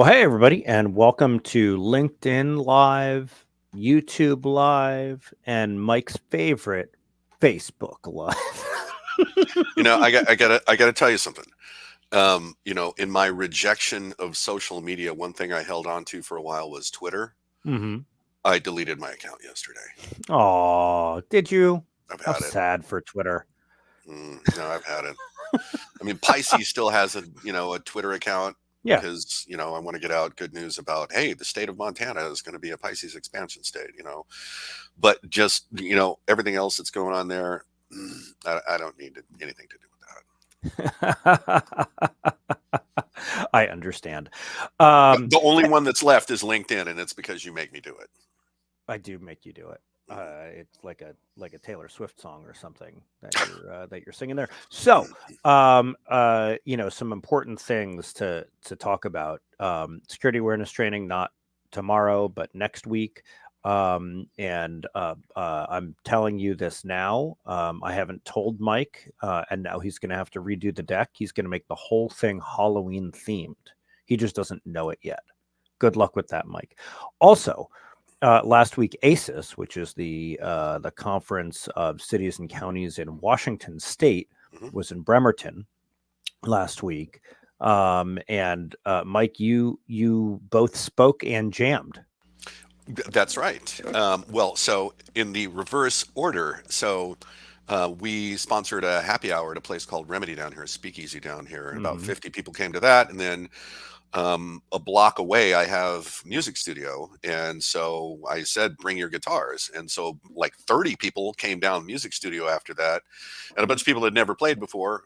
Well, hey, everybody, and welcome to LinkedIn Live, YouTube Live, and Mike's favorite, Facebook Live. I gotta tell you something. In my rejection of social media, one thing I held on to for a while was Twitter. Mm-hmm. I deleted my account yesterday. Oh, did you? I've How had it. sad for Twitter. No, I've had it. I mean, Pisces still has a Twitter account Yeah. because I want to get out good news about, hey, the state of Montana is going to be a Pisces expansion state. But just everything else that's going on there, I don't need anything to do with I understand. that. The only one that's left is LinkedIn, and it's because you make me do it. I do make you do it. It's like a Taylor Swift song or something that you're singing there. So, some important things to talk about. Security awareness training, not tomorrow, but next week. And I'm telling you this now. I haven't told Mike, and now he's going to have to redo the deck. He's going to make the whole thing Halloween themed. He just doesn't know it yet. Good luck with that, Mike. Also, last week, ACES, which is the Conference of Cities and Counties in Washington State, was in Bremerton last week. And Mike, you both spoke and jammed. That's right. So in the reverse order, we sponsored a happy hour at a place called Remedy down here, a speakeasy down here, and about 50 people came to that. And then a block away, I have music studio, and so I said, "Bring your guitars." And so, like 30 people came down music studio after that, and a bunch of people that had never played before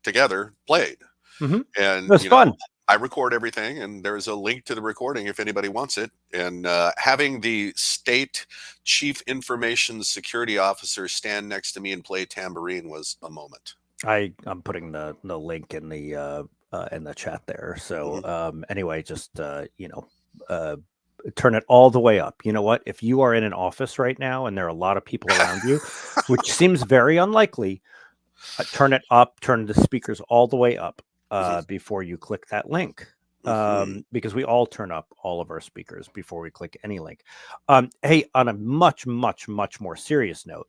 together played. Mm-hmm. And That's fun. I record everything, and there's a link to the recording if anybody wants it. And having the state chief information security officer stand next to me and play tambourine was a moment. I'm putting the link in the chat there. So anyway, just turn it all the way up. You know what? If you are in an office right now and there are a lot of people around you, which seems very unlikely, turn it up. Turn the speakers all the way up before you click that link. Because we all turn up all of our speakers before we click any link. Hey, on a much, much, much more serious note,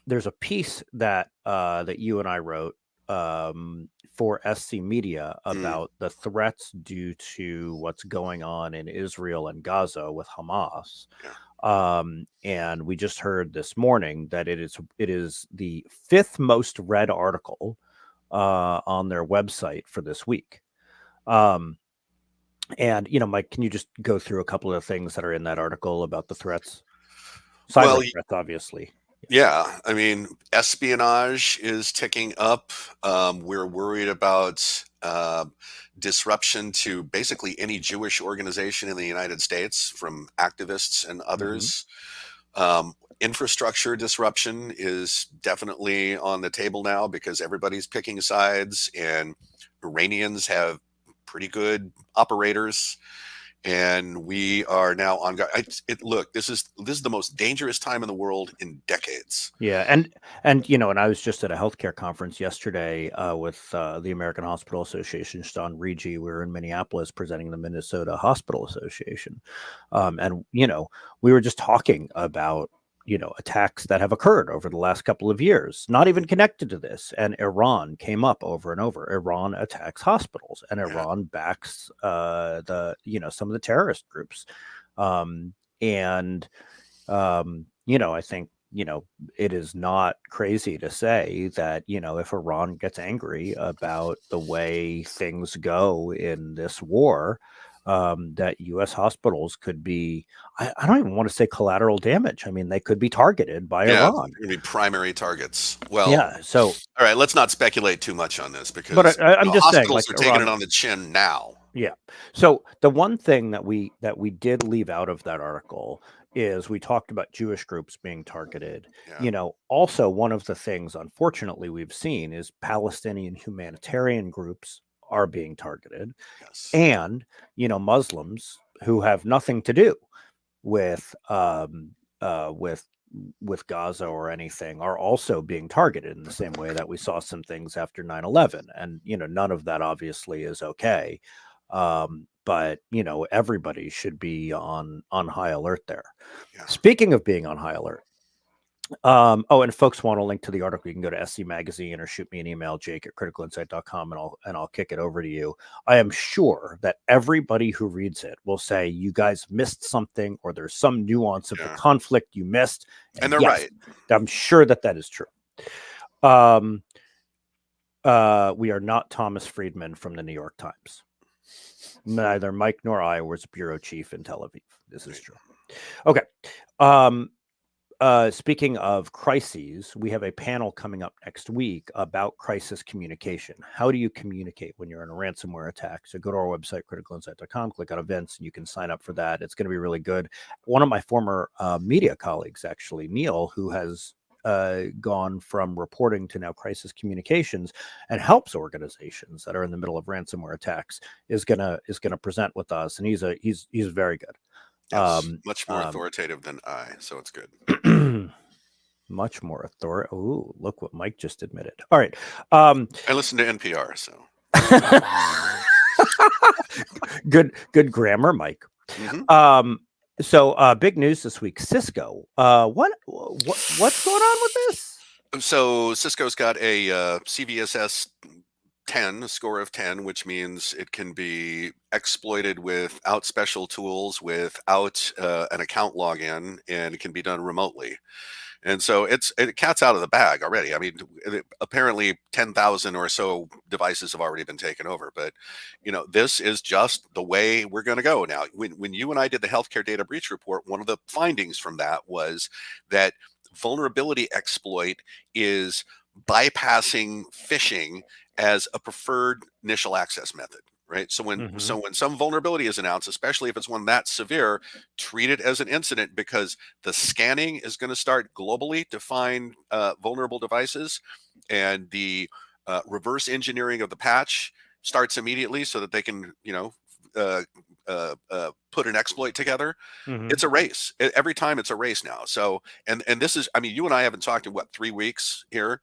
there's a piece that you and I wrote for SC Media about the threats due to what's going on in Israel and Gaza with Hamas. And we just heard this morning that it is the 5th most read article on their website for this week. And Mike, can you just go through a couple of things that are in that article about the threats? Cyber threats, obviously. Yeah, I mean, espionage is ticking up. We're worried about disruption to basically any Jewish organization in the United States from activists and others. Infrastructure disruption is definitely on the table now because everybody's picking sides, and Iranians have pretty good operators. And we are now on. Look, this is the most dangerous time in the world in decades. Yeah, and and I was just at a healthcare conference yesterday with the American Hospital Association, Sean Rigi. We were in Minneapolis presenting the Minnesota Hospital Association, and we were just talking about attacks that have occurred over the last couple of years, not even connected to this. And Iran came up over and over. Iran attacks hospitals, and Iran backs some of the terrorist groups. I think it is not crazy to say that if Iran gets angry about the way things go in this war, that U.S. hospitals could be, I don't even want to say collateral damage. I mean, they could be targeted by Iran. Going to be primary targets. Well, yeah. So, all right, let's not speculate too much on this because I'm just saying, hospitals are taking it on the chin now. Yeah. So the one thing that we did leave out of that article is we talked about Jewish groups being targeted. Also one of the things, unfortunately, we've seen is Palestinian humanitarian groups are being targeted. Yes. And Muslims who have nothing to do with Gaza or anything are also being targeted in the same way that we saw some things after 9/11. And none of that obviously is okay. But everybody should be on high alert there. Yeah. Speaking of being on high alert, and if folks want a link to the article, you can go to SC Magazine or shoot me an email, jake@criticalinsight.com, and I'll kick it over to you. I am sure that everybody who reads it will say you guys missed something, or there's some nuance of the conflict you missed. And they're yes, right. I'm sure that is true. We are not Thomas Friedman from the New York Times. Neither Mike nor I was bureau chief in Tel Aviv. This is true. Okay. Speaking of crises, we have a panel coming up next week about crisis communication. How do you communicate when you're in a ransomware attack? So go to our website, criticalinsight.com, click on events, and you can sign up for that. It's going to be really good. One of my former media colleagues, actually, Neil, who has gone from reporting to now crisis communications and helps organizations that are in the middle of ransomware attacks, is gonna present with us, and he's very good. Yes, much more authoritative than I, so it's good. Much more authoritative. Oh, look what Mike just admitted. All right. I listen to NPR, so good grammar, Mike. Mm-hmm. So big news this week. Cisco. What's going on with this? So Cisco's got a CVSS 10, a score of 10, which means it can be exploited without special tools, without an account login, and it can be done remotely. And so it cat's out of the bag already. I mean, apparently 10,000 or so devices have already been taken over. But, this is just the way we're going to go now. When you and I did the healthcare data breach report, one of the findings from that was that vulnerability exploit is bypassing phishing as a preferred initial access method. Right. So when some vulnerability is announced, especially if it's one that severe, treat it as an incident, because the scanning is going to start globally to find vulnerable devices, and the reverse engineering of the patch starts immediately so that they can, put an exploit together. It's a race. Every time it's a race now. So, and this is, I mean, you and I haven't talked in 3 weeks here.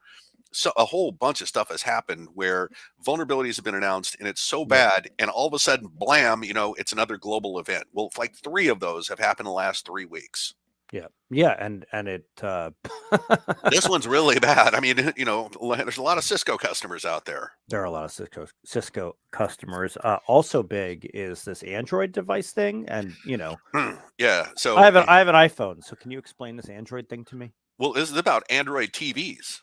So a whole bunch of stuff has happened where vulnerabilities have been announced, and it's so bad, and all of a sudden, blam, it's another global event. Well, like 3 of those have happened in the last 3 weeks. Yeah, and it this one's really bad. I mean, there's a lot of Cisco customers out there. There are a lot of Cisco customers. Also big is this Android device thing, and yeah. So I have an iPhone. So can you explain this Android thing to me? Well, this is about Android TVs.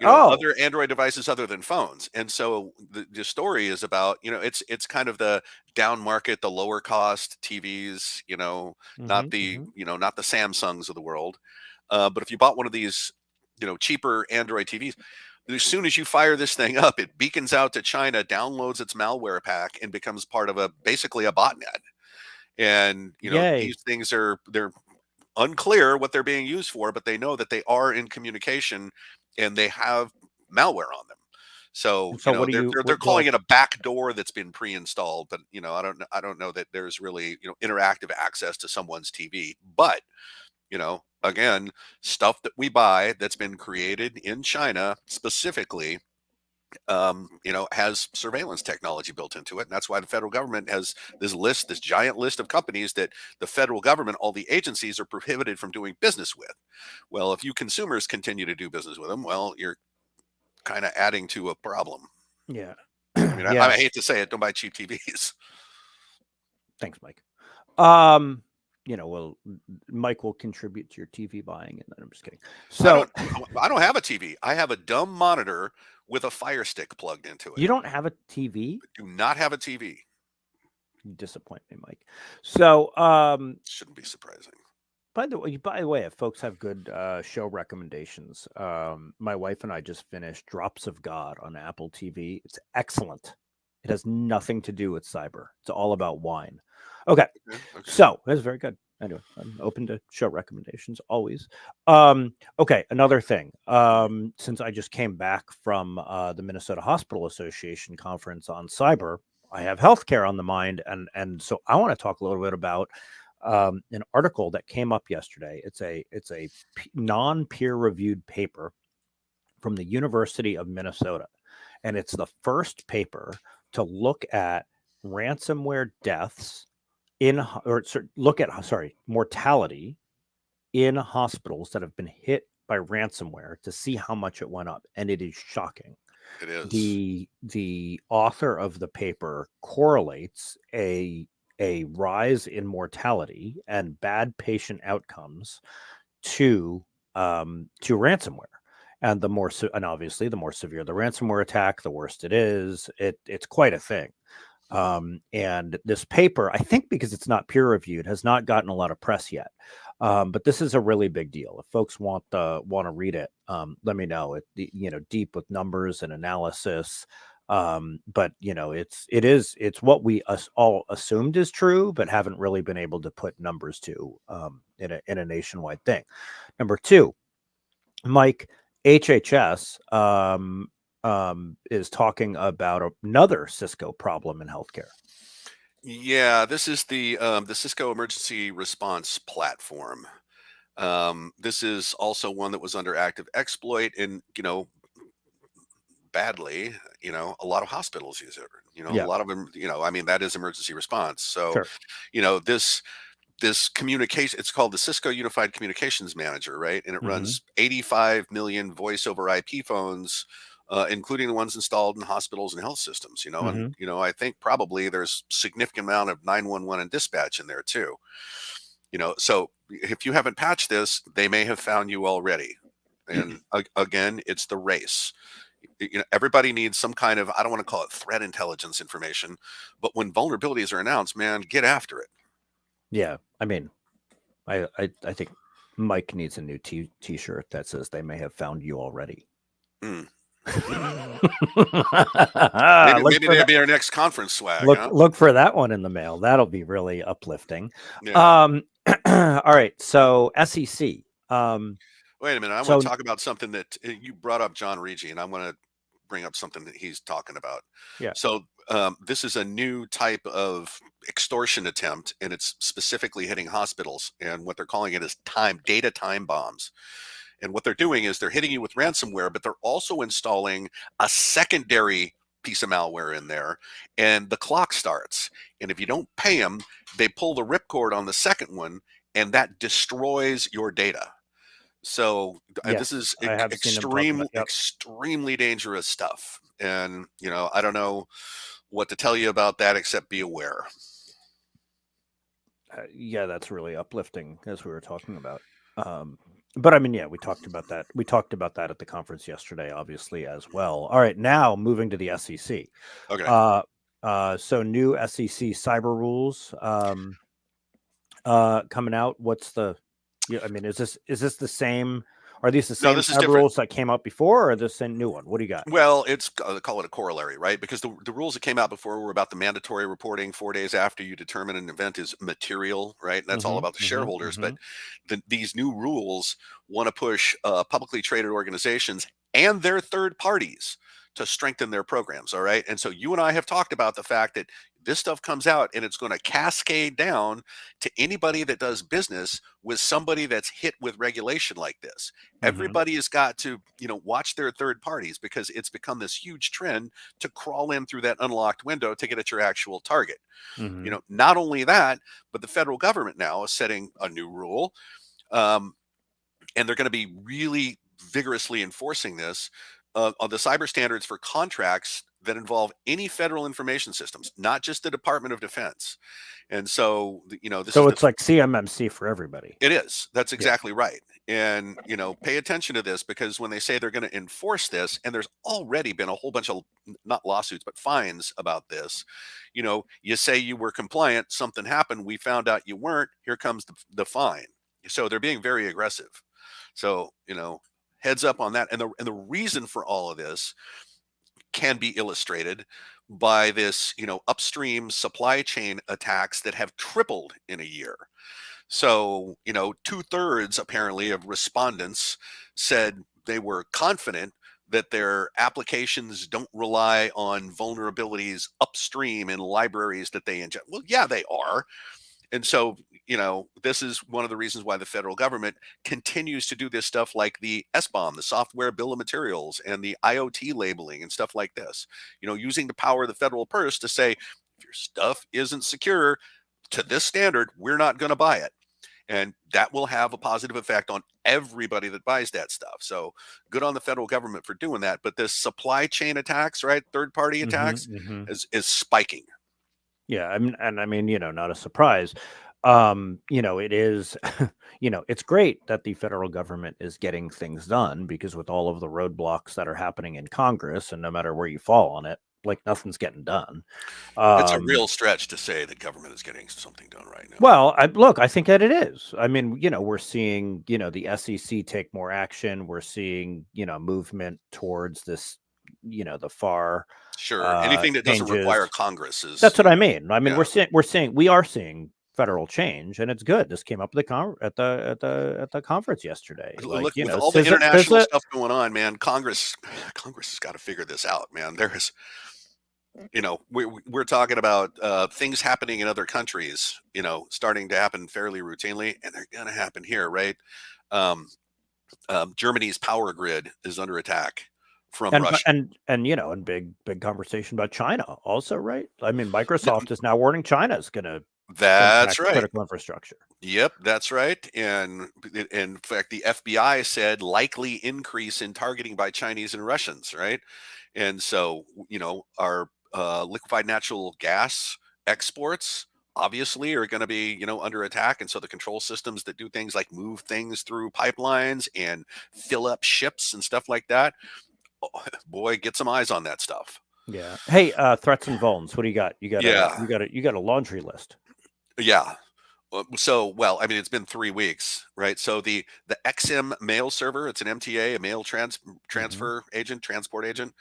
Other Android devices other than phones. And so the story is about, it's kind of the down market, the lower cost TVs, not the, not the Samsungs of the world. But if you bought one of these, cheaper Android TVs, as soon as you fire this thing up, it beacons out to China, downloads its malware pack, and becomes part of basically a botnet. And, these things they're unclear what they're being used for, but they know that they are in communication and they have malware on them. So they're calling it a back door that's been pre-installed, but I don't know that there's really interactive access to someone's TV. But again, stuff that we buy that's been created in China specifically, has surveillance technology built into it. And that's why the federal government has this giant list of companies that the federal government, all the agencies, are prohibited from doing business with. Well, if you consumers continue to do business with them, well, you're kind of adding to a problem. Yeah. I mean, I hate to say it, don't buy cheap TVs. Thanks, Mike. Well, Mike will contribute to your TV buying, and then I'm just kidding. So I don't have a TV. I have a dumb monitor with a Fire Stick plugged into it. You don't have a TV? I do not have a TV. You disappoint me, Mike. So shouldn't be surprising. By the way, if folks have good show recommendations, my wife and I just finished Drops of God on Apple TV. It's excellent. It has nothing to do with cyber. It's all about wine. Okay. So that's very good. Anyway, I'm open to show recommendations always. Okay, another thing. Since I just came back from the Minnesota Hospital Association conference on cyber, I have healthcare on the mind, and so I want to talk a little bit about an article that came up yesterday. It's a non-peer-reviewed paper from the University of Minnesota, and it's the first paper to look at ransomware deaths mortality in hospitals that have been hit by ransomware to see how much it went up, and it is shocking. It is. The author of the paper correlates a rise in mortality and bad patient outcomes to ransomware. And and obviously the more severe the ransomware attack, the worse it is. It's quite a thing. And this paper, I think because it's not peer reviewed, has not gotten a lot of press yet. But this is a really big deal. If folks want to read it, let me know. Deep with numbers and analysis. But it's what we all assumed is true, but haven't really been able to put numbers to in a nationwide thing. Number two, Mike, HHS is talking about another Cisco problem in healthcare. Yeah, this is the Cisco Emergency Response Platform. This is also one that was under active exploit, and badly. A lot of hospitals use it. A Yeah, lot of them. I mean, that is emergency response. So, sure. this communication, it's called the Cisco Unified Communications Manager, right? And it Mm-hmm. runs 85 million voice over IP phones, including the ones installed in hospitals and health systems. And Mm-hmm. I think probably there's significant amount of 911 and dispatch in there too. So if you haven't patched this, they may have found you already. And again, it's the race. Everybody needs some kind of, I don't want to call it threat intelligence information, but when vulnerabilities are announced, man, get after it. Yeah, I mean, I think Mike needs a new t-shirt that says they may have found you already. Mm. Maybe Look maybe for that'd that. be our next conference swag, huh? Look for that one in the mail. That'll be really uplifting. Yeah. All right. So SEC. Wait a minute. I want So to talk about something that you brought up, John Regi, and I want to bring up something that he's talking about. yeah. So this is a new type of extortion attempt, and it's specifically hitting hospitals. And what they're calling it is data time bombs. And what they're doing is they're hitting you with ransomware, but they're also installing a secondary piece of malware in there, and the clock starts. And if you don't pay them, they pull the ripcord on the second one, and that destroys your data. So this Yes, is I have seen them talk about. Yep. extremely dangerous stuff. And I don't know what to tell you about that except be aware. Yeah, that's really uplifting, as we were talking about. But I mean, yeah, we talked about that. We talked about that at the conference yesterday, obviously, as well. All right, now moving to the SEC. Okay. So new SEC cyber rules coming out. What's the? Yeah, I mean, is this the same? Are these the No, same this is cyber different. rules that came out before, or this a new one? What do you got? Well, it's call it a corollary, right? Because the rules that came out before were about the mandatory reporting 4 days after you determine an event is material, right? And that's all Mm-hmm. about the Mm-hmm. shareholders. Mm-hmm. But these new rules want to push publicly traded organizations and their third parties to strengthen their programs. All right. And so you and I have talked about the fact that this stuff comes out and it's going to cascade down to anybody that does business with somebody that's hit with regulation like this. Mm-hmm. Everybody has got to watch their third parties, because it's become this huge trend to crawl in through that unlocked window to get at your actual target. Mm-hmm. Not only that, but the federal government now is setting a new rule, um, and they're going to be really vigorously enforcing this on the cyber standards for contracts that involve any federal information systems, not just the Department of Defense. And so this So is it's like CMMC for everybody. it is. That's Yeah. exactly right. And, pay attention to this, because when they say they're going to enforce this, and there's already been a whole bunch of not lawsuits, but fines about this, you say you were compliant, something happened, we found out you weren't, here comes the fine. So they're being very aggressive. So, heads up on that. And the reason for all of this can be illustrated by this, upstream supply chain attacks that have tripled in a year. So, 2/3 apparently of respondents said they were confident that their applications don't rely on vulnerabilities upstream in libraries that they inject. Well, yeah, they are. And so, this is one of the reasons why the federal government continues to do this stuff like the SBOM, the software bill of materials, and the IoT labeling and stuff like this, using the power of the federal purse to say, if your stuff isn't secure to this standard, we're not going to buy it. And that will have a positive effect on everybody that buys that stuff. So good on the federal government for doing that. But this supply chain attacks, right? Third party attacks is spiking. Yeah, I mean, not a surprise. It is, it's great that the federal government is getting things done because with all of the roadblocks that are happening in Congress, and no matter where you fall on it, like nothing's getting done. It's a real stretch to say that government is getting something done right now. Well, I think that it is. I mean, we're seeing, the SEC take more action. We're seeing, movement towards this, the far Sure. Anything that doesn't require changes. Congress is. That's what I mean. I mean, Yeah. we are seeing federal change, and it's good. This came up at the conference yesterday. Like, Look, with all the there's a international stuff going on, man, Congress has got to figure this out, man. There's, we're talking about things happening in other countries, starting to happen fairly routinely, and they're going to happen here, right? Um, Germany's power grid is under attack from Russia. and big conversation about China also, right? I mean, Microsoft is now warning China is going to That's impact right. critical infrastructure. Yep, that's right. And in fact, the FBI said likely increase in targeting by Chinese and Russians, right? And so, our liquefied natural gas exports obviously are going to be, under attack. And so the control systems that do things like move things through pipelines and fill up ships and stuff like that, oh, boy, get some eyes on that stuff. Yeah. Hey, threats and vulns. What do you got? You got Yeah. you got a laundry list. Yeah. Well, I mean, it's been 3 weeks, right? So the XM mail server, it's an MTA, a mail transfer agent, transport agent.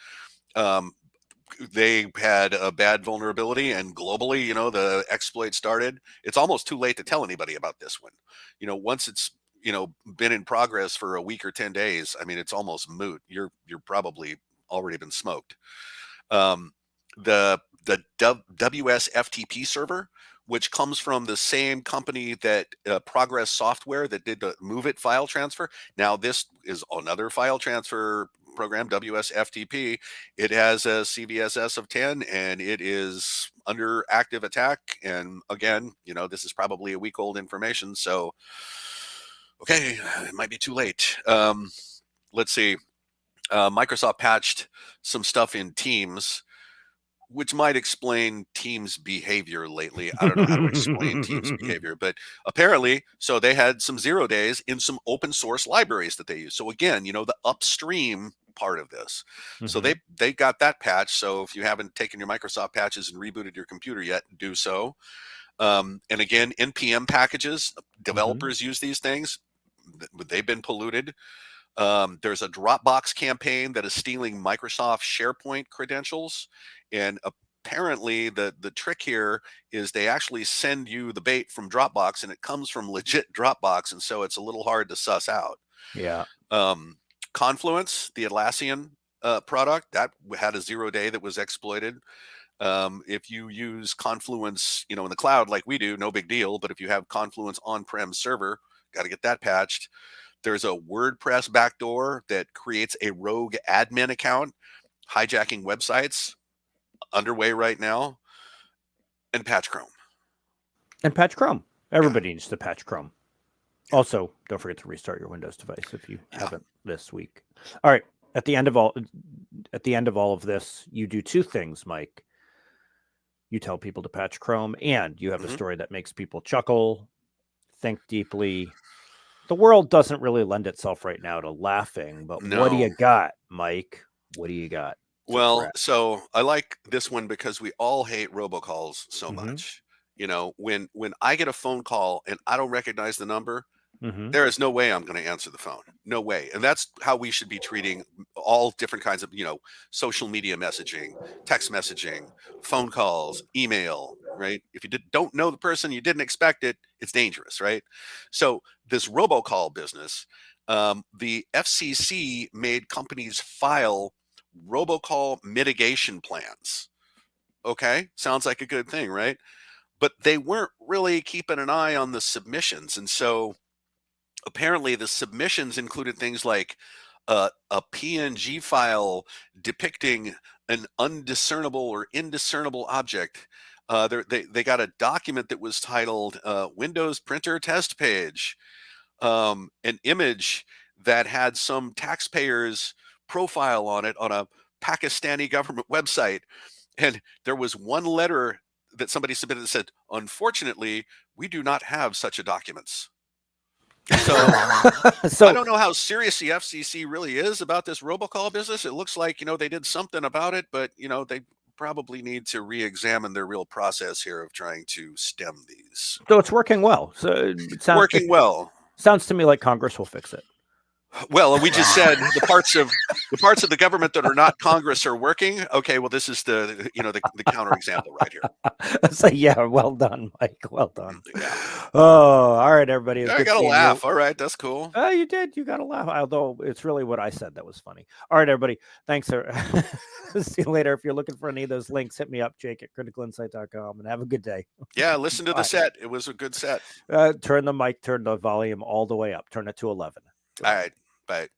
They had a bad vulnerability, and globally, the exploit started. It's almost too late to tell anybody about this one. Once it's been in progress for a week or 10 days, I mean, it's almost moot. You're probably already been smoked. The WSFTP server, which comes from the same company that Progress Software that did the Move It file transfer. Now, this is another file transfer program, WSFTP. It has a CVSS of 10, and it is under active attack. And again, this is probably a week old information. So, okay, it might be too late. Let's see. Microsoft patched some stuff in Teams, which might explain Teams' behavior lately. I don't know how to explain Teams' behavior, but apparently, so they had some 0 days in some open source libraries that they use. So again, the upstream part of this. So they got that patch. So if you haven't taken your Microsoft patches and rebooted your computer yet, do so. And again, NPM packages, developers use these things. They've been polluted. There's a Dropbox campaign that is stealing Microsoft SharePoint credentials. And apparently the trick here is they actually send you the bait from Dropbox, and it comes from legit Dropbox. And so it's a little hard to suss out. Yeah. Confluence, the Atlassian product, that had a 0 day that was exploited. If you use Confluence, in the cloud like we do, no big deal. But if you have Confluence on-prem server, got to get that patched. There's a WordPress backdoor that creates a rogue admin account, hijacking websites, underway right now. And patch Chrome. Everybody needs to patch Chrome. Also, don't forget to restart your Windows device if you haven't this week. All right. At the end of all of this, you do two things, Mike. You tell people to patch Chrome, and you have a story that makes people chuckle, think deeply. The world doesn't really lend itself right now to laughing, but what do you got, Mike? What do you got? Well, so I like this one because we all hate robocalls so much. When I get a phone call and I don't recognize the number, there is no way I'm going to answer the phone. No way. And that's how we should be treating all different kinds of, social media messaging, text messaging, phone calls, email, right? If you don't know the person, you didn't expect it, it's dangerous, right? So this robocall business, the FCC made companies file robocall mitigation plans. Okay, sounds like a good thing, right? But they weren't really keeping an eye on the submissions. And so apparently the submissions included things like a PNG file depicting an undiscernible or indiscernible object They got a document that was titled Windows Printer Test Page, an image that had some taxpayer's profile on it on a Pakistani government website. And there was one letter that somebody submitted that said, "Unfortunately, we do not have such a documents." So I don't know how serious the FCC really is about this robocall business. It looks like, they did something about it, but, they probably need to re-examine their real process here of trying to stem these. So it's working well. So it Working well. Sounds to me like Congress will fix it. Well, we just said the parts of the government that are not Congress are working. Okay, well, this is the counterexample right here. So yeah, well done, Mike. Well done. Yeah. Oh, all right, everybody. I got to laugh. All right, that's cool. You did. You got to laugh. Although it's really what I said that was funny. All right, everybody. Thanks, sir. See you later. If you're looking for any of those links, hit me up, Jake at criticalinsight.com, and have a good day. Yeah, listen to the set. It was a good set. Turn the volume all the way up. Turn it to 11. All right. Bye.